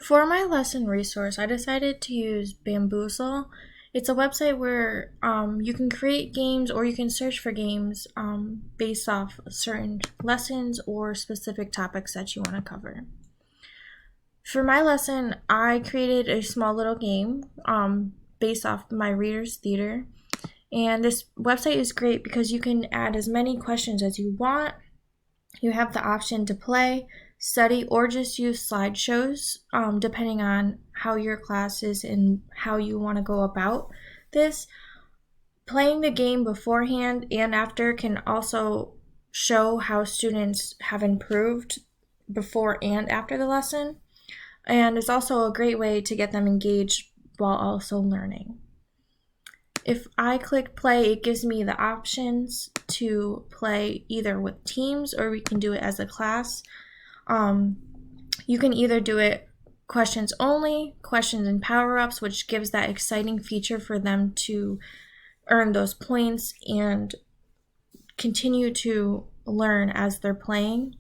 For my lesson resource, I decided to use Baamboozle. It's a website where you can create games or you can search for games based off certain lessons or specific topics that you want to cover. For my lesson, I created a small little game based off my Reader's Theater. And this website is great because you can add as many questions as you want. You have the option to play, study, or just use slideshows, depending on how your class is and how you want to go about this. Playing the game beforehand and after can also show how students have improved before and after the lesson. And it's also a great way to get them engaged while also learning. If I click play, it gives me the options to play either with teams or we can do it as a class. You can either do it questions only, questions and power-ups, which gives that exciting feature for them to earn those points and continue to learn as they're playing.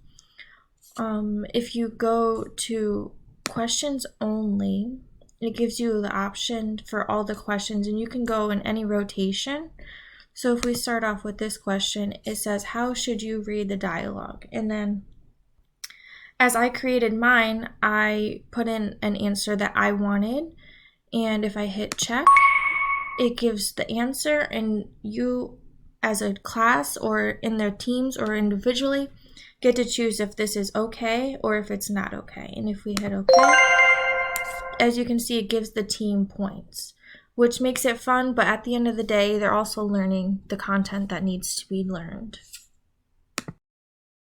If you go to questions only, it gives you the option for all the questions and you can go in any rotation. So if we start off with this question, it says, how should you read the dialogue? And then as I created mine, I put in an answer that I wanted. And if I hit check, it gives the answer, and you as a class or in their teams or individually get to choose if this is okay or if it's not okay. And if we hit okay, as you can see, it gives the team points, which makes it fun, but at the end of the day, they're also learning the content that needs to be learned.